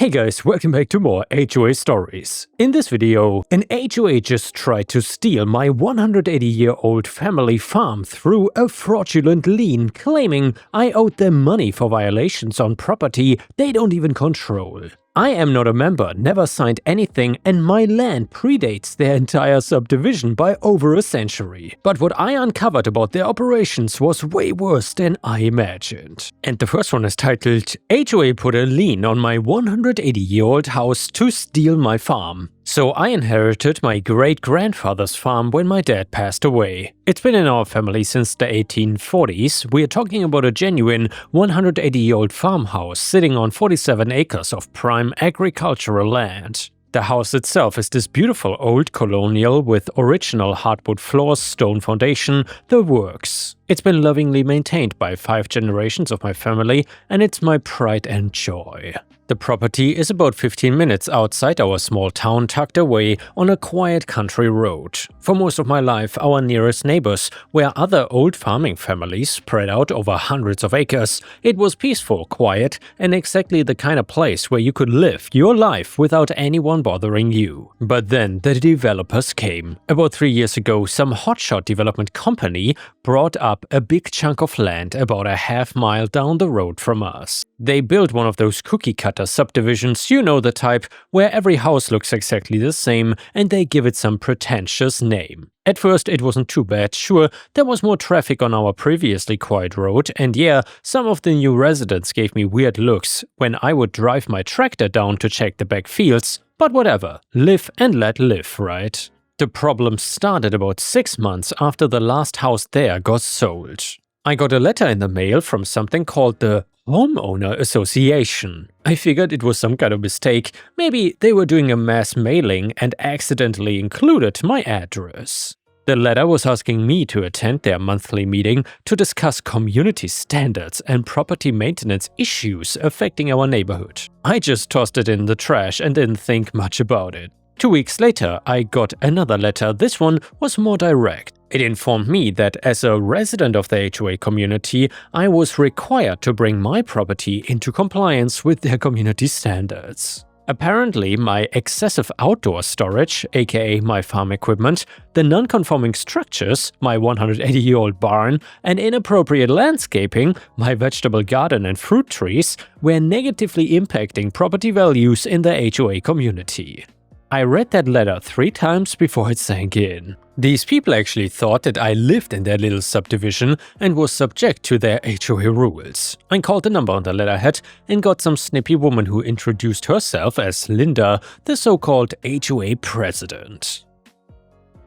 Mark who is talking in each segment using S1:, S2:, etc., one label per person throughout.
S1: Hey guys, welcome back to more HOA stories. In this video, an HOA just tried to steal my 180-year-old family farm through a fraudulent lien, claiming I owed them money for violations on property they don't even control. I am not a member, never signed anything, and my land predates their entire subdivision by over a century. But what I uncovered about their operations was way worse than I imagined. And the first one is titled, HOA put a lien on my 180-year-old house to steal my farm. So I inherited my great-grandfather's farm when my dad passed away. It's been in our family since the 1840s. We are talking about a genuine 180-year-old farmhouse sitting on 47 acres of prime agricultural land. The house itself is this beautiful old colonial with original hardwood floors, stone foundation, the works. It's been lovingly maintained by 5 generations of my family, and it's my pride and joy. The property is about 15 minutes outside our small town, tucked away on a quiet country road. For most of my life, our nearest neighbors were other old farming families spread out over hundreds of acres. It was peaceful, quiet, and exactly the kind of place where you could live your life without anyone bothering you. But then the developers came. About 3 years ago, some hotshot development company brought up a big chunk of land about a half-mile down the road from us. They built one of those cookie-cutter subdivisions, you know the type, where every house looks exactly the same and they give it some pretentious name. At first it wasn't too bad, sure, there was more traffic on our previously quiet road, and yeah, some of the new residents gave me weird looks when I would drive my tractor down to check the back fields, but whatever, live and let live, right? The problem started about 6 months after the last house there got sold. I got a letter in the mail from something called the Homeowner Association. I figured it was some kind of mistake. Maybe they were doing a mass mailing and accidentally included my address. The letter was asking me to attend their monthly meeting to discuss community standards and property maintenance issues affecting our neighborhood. I just tossed it in the trash and didn't think much about it. 2 weeks later, I got another letter. This one was more direct. It informed me that as a resident of the HOA community, I was required to bring my property into compliance with their community standards. Apparently, my excessive outdoor storage, aka my farm equipment, the non-conforming structures, my 180-year-old barn, and inappropriate landscaping, my vegetable garden and fruit trees, were negatively impacting property values in the HOA community. I read that letter 3 times before it sank in. These people actually thought that I lived in their little subdivision and was subject to their HOA rules. I called the number on the letterhead and got some snippy woman who introduced herself as Linda, the so-called HOA president.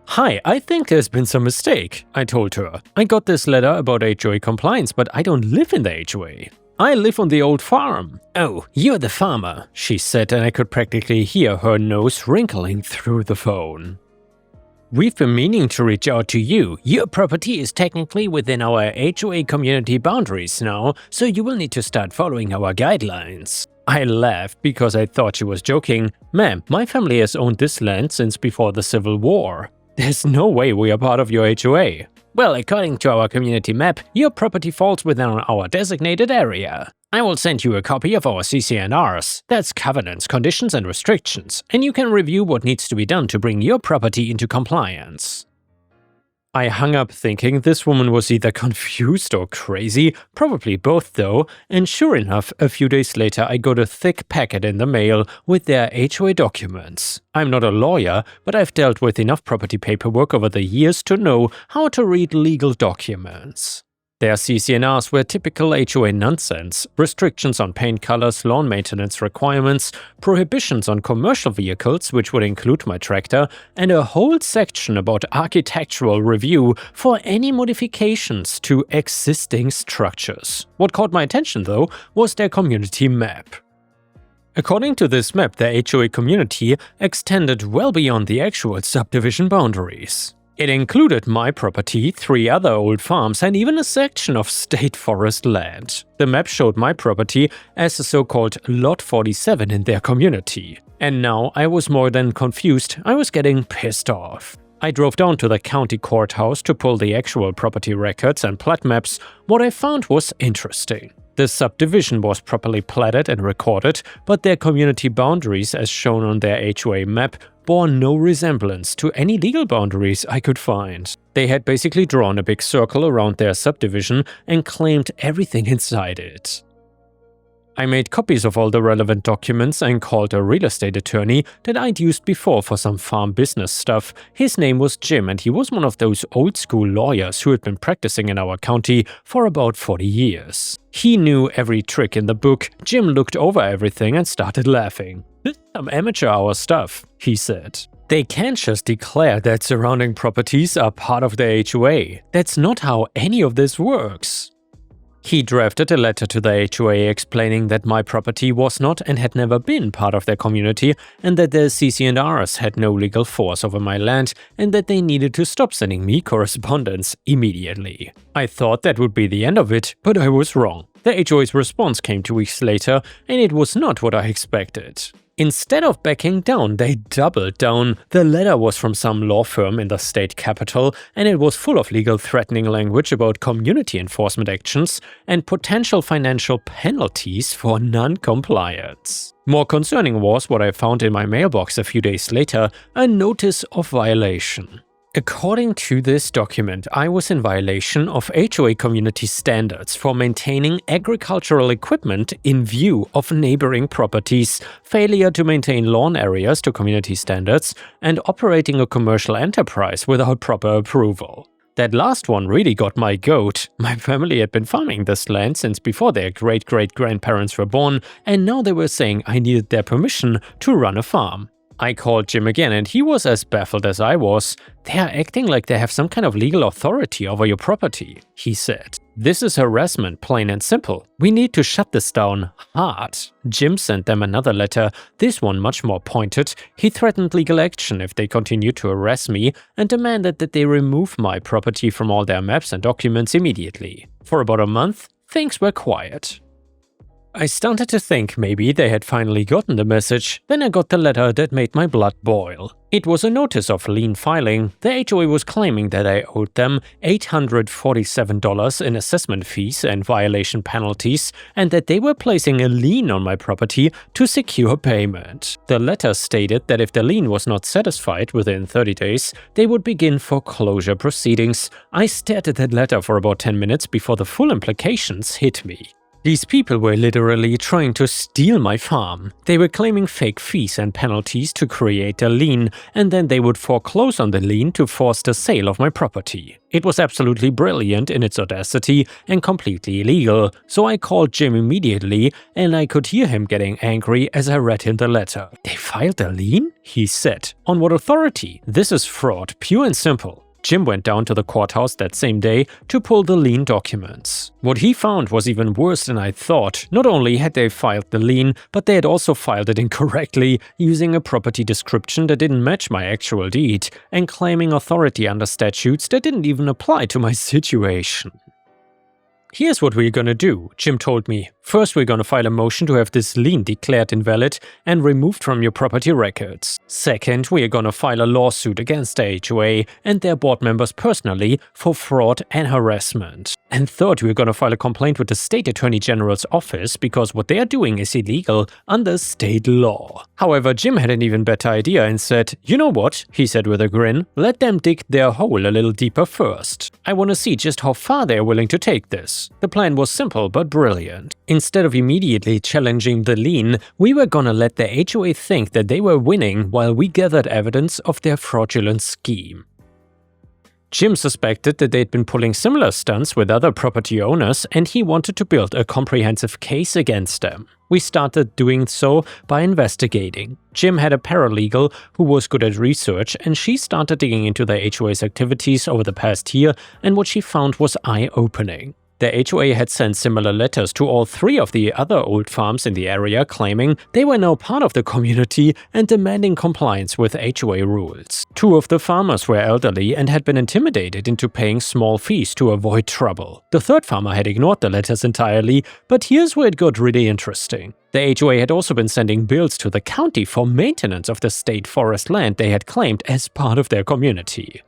S1: "Hi, I think there's been some mistake," I told her. "I got this letter about HOA compliance, but I don't live in the HOA. I live on the old farm." "Oh, you're the farmer," she said, and I could practically hear her nose wrinkling through the phone. "We've been meaning to reach out to you. Your property is technically within our HOA community boundaries now, so you will need to start following our guidelines." I laughed because I thought she was joking. "Ma'am, my family has owned this land since before the Civil War. There's no way we are part of your HOA." "Well, according to our community map, your property falls within our designated area. I will send you a copy of our CC&Rs, that's covenants, conditions and restrictions, and you can review what needs to be done to bring your property into compliance." I hung up thinking this woman was either confused or crazy, probably both though, and sure enough, a few days later I got a thick packet in the mail with their HOA documents. I'm not a lawyer, but I've dealt with enough property paperwork over the years to know how to read legal documents. Their CC&Rs were typical HOA nonsense: restrictions on paint colors, lawn maintenance requirements, prohibitions on commercial vehicles, which would include my tractor, and a whole section about architectural review for any modifications to existing structures. What caught my attention, though, was their community map. According to this map, the HOA community extended well beyond the actual subdivision boundaries. It included my property, 3 other old farms, and even a section of state forest land. The map showed my property as a so-called Lot 47 in their community. And now I was more than confused, I was getting pissed off. I drove down to the county courthouse to pull the actual property records and plat maps. What I found was interesting. The subdivision was properly platted and recorded, but their community boundaries as shown on their HOA map bore no resemblance to any legal boundaries I could find. They had basically drawn a big circle around their subdivision and claimed everything inside it. I made copies of all the relevant documents and called a real estate attorney that I'd used before for some farm business stuff. His name was Jim, and he was one of those old-school lawyers who had been practicing in our county for about 40 years. He knew every trick in the book. Jim looked over everything and started laughing. "This is some amateur hour stuff," he said. "They can't just declare that surrounding properties are part of the HOA. That's not how any of this works." He drafted a letter to the HOA explaining that my property was not and had never been part of their community, and that the CC&Rs had no legal force over my land, and that they needed to stop sending me correspondence immediately. I thought that would be the end of it, but I was wrong. The HOA's response came 2 weeks later, and it was not what I expected. Instead of backing down, they doubled down. The letter was from some law firm in the state capital, and it was full of legal threatening language about community enforcement actions and potential financial penalties for non-compliance. More concerning was what I found in my mailbox a few days later, a notice of violation. According to this document, I was in violation of HOA community standards for maintaining agricultural equipment in view of neighboring properties, failure to maintain lawn areas to community standards, and operating a commercial enterprise without proper approval. That last one really got my goat. My family had been farming this land since before their great-great-grandparents were born, and now they were saying I needed their permission to run a farm. I called Jim again, and he was as baffled as I was. "They are acting like they have some kind of legal authority over your property," he said. "This is harassment, plain and simple. We need to shut this down hard." Jim sent them another letter, this one much more pointed. He threatened legal action if they continued to harass me and demanded that they remove my property from all their maps and documents immediately. For about a month, things were quiet. I started to think maybe they had finally gotten the message. Then I got the letter that made my blood boil. It was a notice of lien filing. The HOA was claiming that I owed them $847 in assessment fees and violation penalties, and that they were placing a lien on my property to secure payment. The letter stated that if the lien was not satisfied within 30 days, they would begin foreclosure proceedings. I stared at that letter for about 10 minutes before the full implications hit me. These people were literally trying to steal my farm. They were claiming fake fees and penalties to create a lien, and then they would foreclose on the lien to force the sale of my property. It was absolutely brilliant in its audacity and completely illegal, so I called Jim immediately, and I could hear him getting angry as I read him the letter. "They filed a lien?" he said. "On what authority? This is fraud, pure and simple." Jim went down to the courthouse that same day to pull the lien documents. What he found was even worse than I thought. Not only had they filed the lien, but they had also filed it incorrectly, using a property description that didn't match my actual deed, and claiming authority under statutes that didn't even apply to my situation. "Here's what we're gonna do," Jim told me. "First, we're gonna file a motion to have this lien declared invalid and removed from your property records. Second, we're gonna file a lawsuit against the HOA and their board members personally for fraud and harassment. And third, we're gonna file a complaint with the State Attorney General's office because what they are doing is illegal under state law." However, Jim had an even better idea and said, "You know what?" he said with a grin. "Let them dig their hole a little deeper first. I want to see just how far they're willing to take this." The plan was simple but brilliant. Instead of immediately challenging the lien, we were gonna let the HOA think that they were winning while we gathered evidence of their fraudulent scheme. Jim suspected that they'd been pulling similar stunts with other property owners, and he wanted to build a comprehensive case against them. We started doing so by investigating. Jim had a paralegal who was good at research, and she started digging into the HOA's activities over the past year, and what she found was eye-opening. The HOA had sent similar letters to all 3 of the other old farms in the area claiming they were now part of the community and demanding compliance with HOA rules. 2 of the farmers were elderly and had been intimidated into paying small fees to avoid trouble. The 3rd farmer had ignored the letters entirely, but here's where it got really interesting. The HOA had also been sending bills to the county for maintenance of the state forest land they had claimed as part of their community.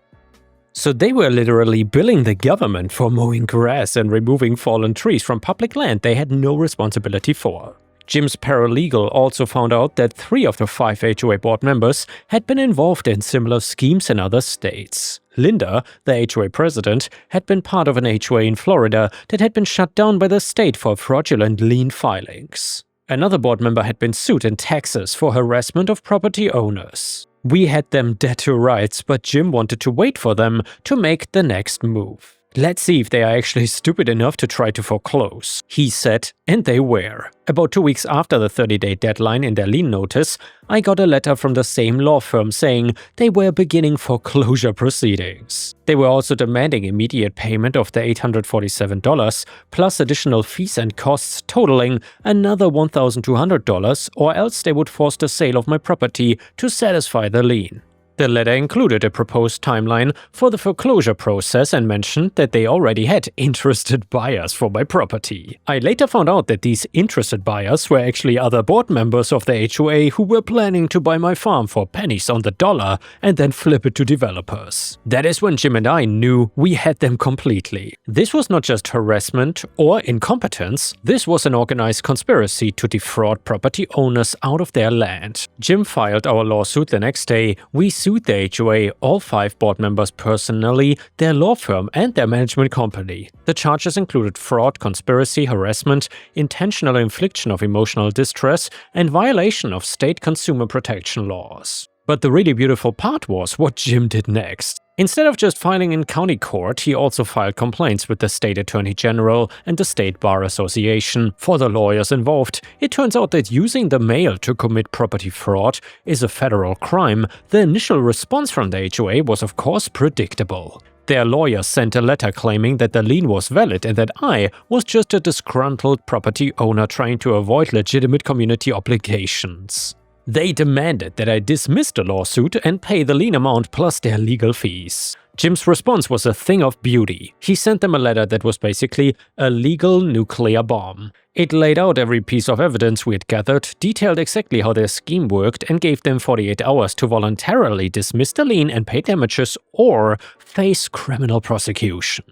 S1: So they were literally billing the government for mowing grass and removing fallen trees from public land they had no responsibility for. Jim's paralegal also found out that 3 of the 5 HOA board members had been involved in similar schemes in other states. Linda, the HOA president, had been part of an HOA in Florida that had been shut down by the state for fraudulent lien filings. Another board member had been sued in Texas for harassment of property owners. We had them dead to rights, but Jim wanted to wait for them to make the next move. Let's see if they are actually stupid enough to try to foreclose, he said, and they were. About 2 weeks after the 30-day deadline in their lien notice, I got a letter from the same law firm saying they were beginning foreclosure proceedings. They were also demanding immediate payment of the $847 plus additional fees and costs totaling another $1,200, or else they would force the sale of my property to satisfy the lien. The letter included a proposed timeline for the foreclosure process and mentioned that they already had interested buyers for my property. I later found out that these interested buyers were actually other board members of the HOA who were planning to buy my farm for pennies on the dollar and then flip it to developers. That is when Jim and I knew we had them completely. This was not just harassment or incompetence, this was an organized conspiracy to defraud property owners out of their land. Jim filed our lawsuit the next day. We sued the HOA, all 5 board members personally, their law firm, and their management company. The charges included fraud, conspiracy, harassment, intentional infliction of emotional distress, and violation of state consumer protection laws. But the really beautiful part was what Jim did next. Instead of just filing in county court, he also filed complaints with the state attorney general and the state bar association. For the lawyers involved, it turns out that using the mail to commit property fraud is a federal crime. The initial response from the HOA was of course predictable. Their lawyer sent a letter claiming that the lien was valid and that I was just a disgruntled property owner trying to avoid legitimate community obligations. They demanded that I dismiss the lawsuit and pay the lien amount plus their legal fees. Jim's response was a thing of beauty. He sent them a letter that was basically a legal nuclear bomb. It laid out every piece of evidence we had gathered, detailed exactly how their scheme worked, and gave them 48 hours to voluntarily dismiss the lien and pay damages or face criminal prosecution.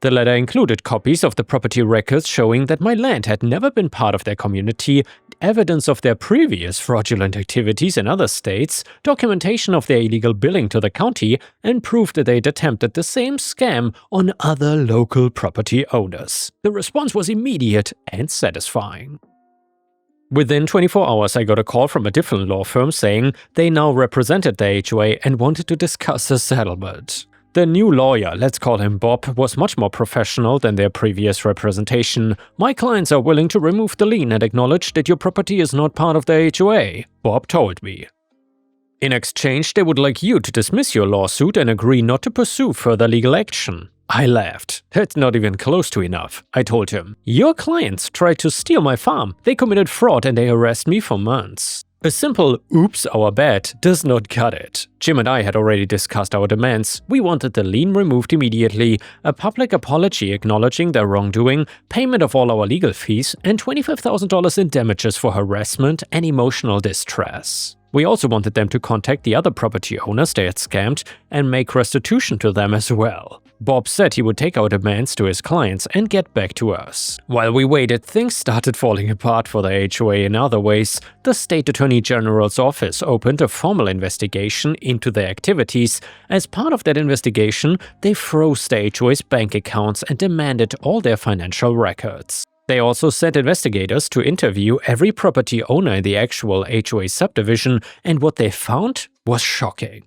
S1: The letter included copies of the property records showing that my land had never been part of their community, evidence of their previous fraudulent activities in other states, documentation of their illegal billing to the county, and proof that they'd attempted the same scam on other local property owners. The response was immediate and satisfying. Within 24 hours, I got a call from a different law firm saying they now represented the HOA and wanted to discuss a settlement. The new lawyer, let's call him Bob, was much more professional than their previous representation. My clients are willing to remove the lien and acknowledge that your property is not part of the HOA, Bob told me. In exchange, they would like you to dismiss your lawsuit and agree not to pursue further legal action. I laughed. That's not even close to enough, I told him. Your clients tried to steal my farm. They committed fraud and they harassed me for months. A simple "oops, our bad" does not cut it. Jim and I had already discussed our demands. We wanted the lien removed immediately, a public apology acknowledging their wrongdoing, payment of all our legal fees, and $25,000 in damages for harassment and emotional distress. We also wanted them to contact the other property owners they had scammed and make restitution to them as well. Bob said he would take our demands to his clients and get back to us. While we waited, things started falling apart for the HOA in other ways. The State Attorney General's office opened a formal investigation into their activities. As part of that investigation, they froze the HOA's bank accounts and demanded all their financial records. They also sent investigators to interview every property owner in the actual HOA subdivision, and what they found was shocking.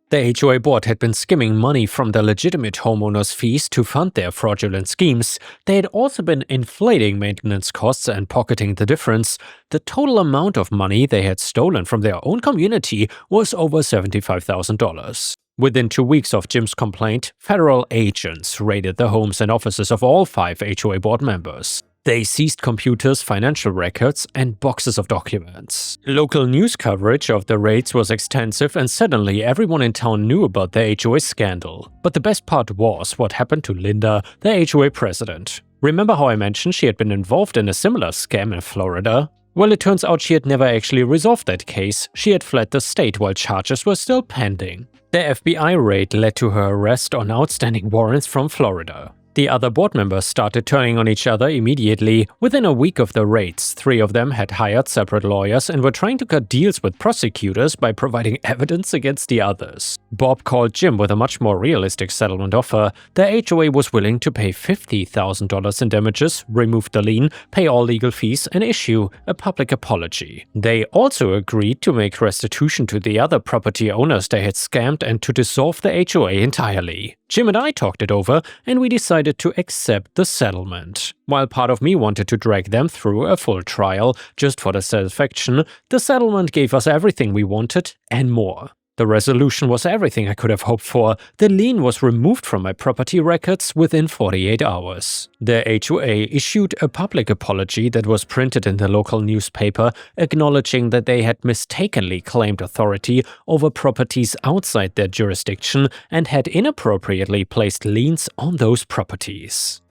S1: The HOA board had been skimming money from the legitimate homeowners' fees to fund their fraudulent schemes. They had also been inflating maintenance costs and pocketing the difference. The total amount of money they had stolen from their own community was over $75,000. Within 2 weeks of Jim's complaint, federal agents raided the homes and offices of all 5 HOA board members. They seized computers, financial records, and boxes of documents. Local news coverage of the raids was extensive, and suddenly everyone in town knew about the HOA scandal. But the best part was what happened to Linda, the HOA president. Remember how I mentioned she had been involved in a similar scam in Florida? Well, it turns out she had never actually resolved that case. She had fled the state while charges were still pending. The FBI raid led to her arrest on outstanding warrants from Florida. The other board members started turning on each other immediately. Within a week of the raids, 3 of them had hired separate lawyers and were trying to cut deals with prosecutors by providing evidence against the others. Bob called Jim with a much more realistic settlement offer. The HOA was willing to pay $50,000 in damages, remove the lien, pay all legal fees, and issue a public apology. They also agreed to make restitution to the other property owners they had scammed and to dissolve the HOA entirely. Jim and I talked it over, and we decided to accept the settlement. While part of me wanted to drag them through a full trial just for the satisfaction, the settlement gave us everything we wanted and more. The resolution was everything I could have hoped for. The lien was removed from my property records within 48 hours. The HOA issued a public apology that was printed in the local newspaper, acknowledging that they had mistakenly claimed authority over properties outside their jurisdiction and had inappropriately placed liens on those properties.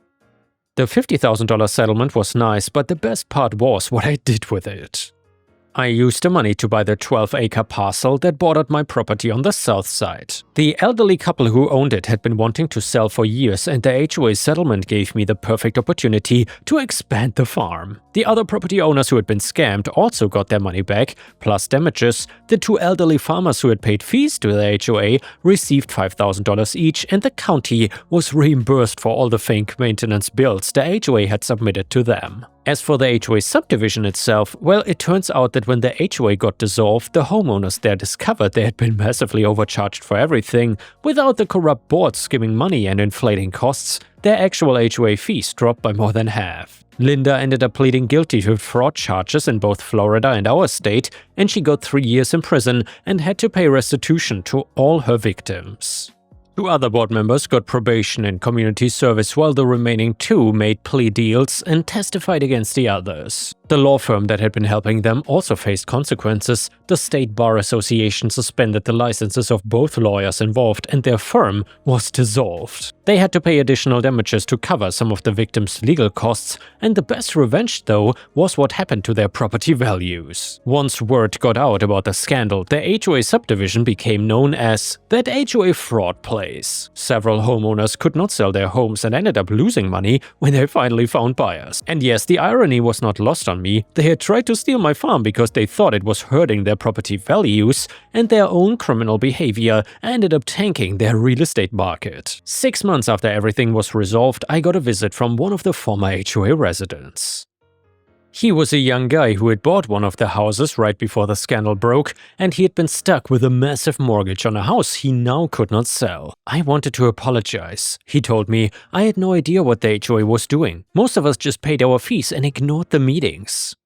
S1: The $50,000 settlement was nice, but the best part was what I did with it. I used the money to buy the 12-acre parcel that bordered my property on the south side. The elderly couple who owned it had been wanting to sell for years, and the HOA settlement gave me the perfect opportunity to expand the farm. The other property owners who had been scammed also got their money back, plus damages. The 2 elderly farmers who had paid fees to the HOA received $5,000 each, and the county was reimbursed for all the fake maintenance bills the HOA had submitted to them. As for the HOA subdivision itself, well, it turns out that when the HOA got dissolved, the homeowners there discovered they had been massively overcharged for everything. Without the corrupt board skimming money and inflating costs, their actual HOA fees dropped by more than half. Linda ended up pleading guilty to fraud charges in both Florida and our state, and she got 3 years in prison and had to pay restitution to all her victims. 2 other board members got probation and community service, while the remaining 2 made plea deals and testified against the others. The law firm that had been helping them also faced consequences. The State Bar Association suspended the licenses of both lawyers involved, and their firm was dissolved. They had to pay additional damages to cover some of the victims' legal costs, and the best revenge, though, was what happened to their property values. Once word got out about the scandal, the HOA subdivision became known as that HOA fraud place. Several homeowners could not sell their homes and ended up losing money when they finally found buyers. And yes, the irony was not lost on me. They had tried to steal my farm because they thought it was hurting their property values, and their own criminal behavior ended up tanking their real estate market. 6 months after everything was resolved, I got a visit from one of the former HOA residents. He was a young guy who had bought one of the houses right before the scandal broke, and he had been stuck with a massive mortgage on a house he now could not sell. I wanted to apologize. He told me, I had no idea what the HOA was doing. Most of us just paid our fees and ignored the meetings.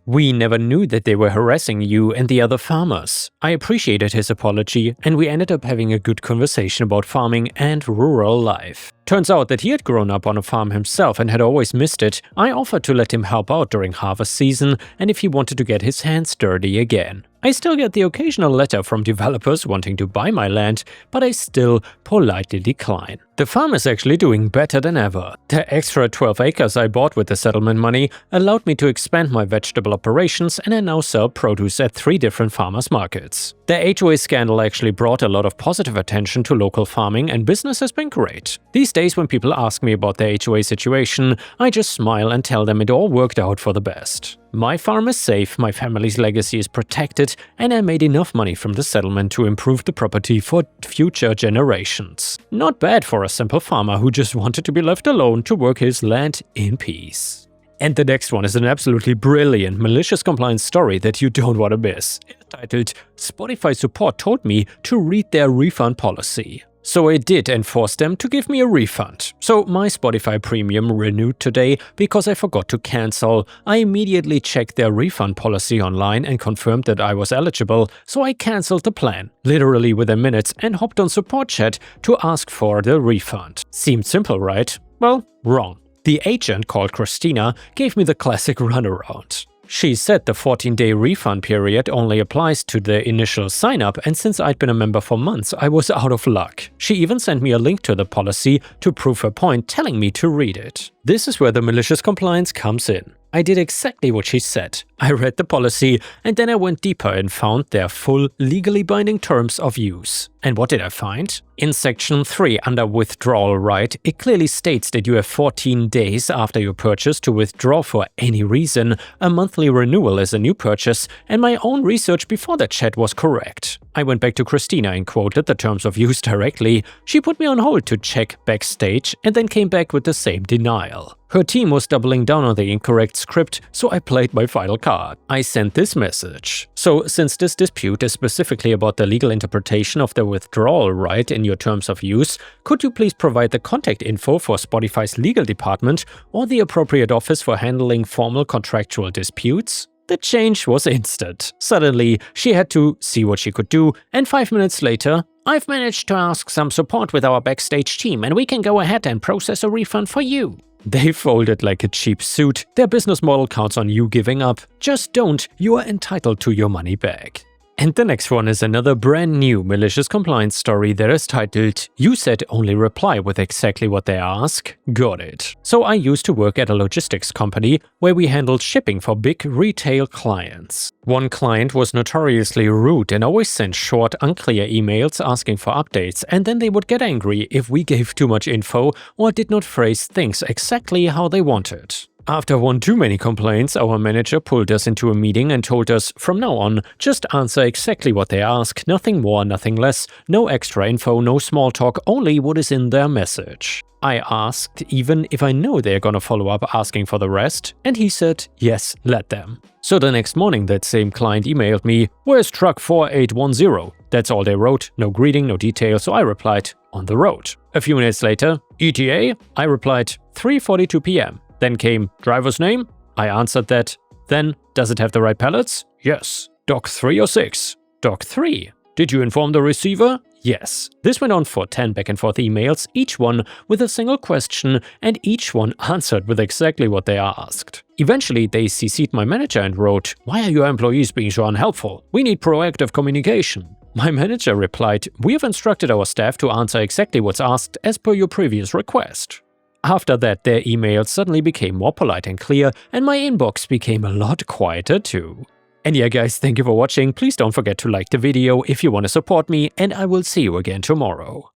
S1: We never knew that they were harassing you and the other farmers. I appreciated his apology, and we ended up having a good conversation about farming and rural life. Turns out that he had grown up on a farm himself and had always missed it. I offered to let him help out during harvest season and if he wanted to get his hands dirty again. I still get the occasional letter from developers wanting to buy my land, but I still politely decline. The farm is actually doing better than ever. The extra 12 acres I bought with the settlement money allowed me to expand my vegetable operations, and I now sell produce at 3 different farmers markets. The HOA scandal actually brought a lot of positive attention to local farming, and business has been great. These days when people ask me about the HOA situation, I just smile and tell them it all worked out for the best. My farm is safe, my family's legacy is protected, and I made enough money from the settlement to improve the property for future generations. Not bad for a simple farmer who just wanted to be left alone to work his land in peace. And the next one is an absolutely brilliant malicious compliance story that you don't want to miss. Entitled, Spotify Support Told Me to Read Their Refund Policy. So I did and forced them to give me a refund. So my Spotify Premium renewed today because I forgot to cancel. I immediately checked their refund policy online and confirmed that I was eligible, so I cancelled the plan, literally within minutes, and hopped on support chat to ask for the refund. Seemed simple, right? Well, wrong. The agent, called Christina, gave me the classic runaround. She said the 14-day refund period only applies to the initial sign-up, and since I'd been a member for months, I was out of luck. She even sent me a link to the policy to prove her point, telling me to read it. This is where the malicious compliance comes in. I did exactly what she said. I read the policy, and then I went deeper and found their full, legally binding terms of use. And what did I find? In Section 3 under Withdrawal Right, it clearly states that you have 14 days after your purchase to withdraw for any reason. A monthly renewal is a new purchase, and my own research before that chat was correct. I went back to Christina and quoted the terms of use directly. She put me on hold to check backstage and then came back with the same denial. Her team was doubling down on the incorrect script, so I played my final card. I sent this message. So, since this dispute is specifically about the legal interpretation of the withdrawal right in your terms of use, could you please provide the contact info for Spotify's legal department or the appropriate office for handling formal contractual disputes? The change was instant. Suddenly, she had to see what she could do, and 5 minutes later, I've managed to ask some support with our backstage team and we can go ahead and process a refund for you. They folded like a cheap suit. Their business model counts on you giving up. Just don't, you are entitled to your money back. And the next one is another brand new malicious compliance story that is titled, "You said only reply with exactly what they ask." Got it. So I used to work at a logistics company where we handled shipping for big retail clients. One client was notoriously rude and always sent short, unclear emails asking for updates, and then they would get angry if we gave too much info or did not phrase things exactly how they wanted. After one too many complaints, our manager pulled us into a meeting and told us, from now on, just answer exactly what they ask, nothing more, nothing less, no extra info, no small talk, only what is in their message. I asked even if I know they're gonna follow up asking for the rest, and he said, yes, let them. So the next morning that same client emailed me, "Where's truck 4810? That's all they wrote, no greeting, no details, so I replied, "On the road." A few minutes later, "ETA?" I replied, 3:42 p.m. Then came driver's name. I answered that. Then, does it have the right pallets? Yes. Dock 3 or 6? Dock 3. Did you inform the receiver? Yes. This went on for 10 back and forth emails, each one with a single question, and each one answered with exactly what they asked. Eventually, they CC'd my manager and wrote, "Why are your employees being so unhelpful? We need proactive communication." My manager replied, "We have instructed our staff to answer exactly what's asked as per your previous request." After that, their emails suddenly became more polite and clear, and my inbox became a lot quieter too. And yeah guys, thank you for watching. Please don't forget to like the video if you want to support me, and I will see you again tomorrow.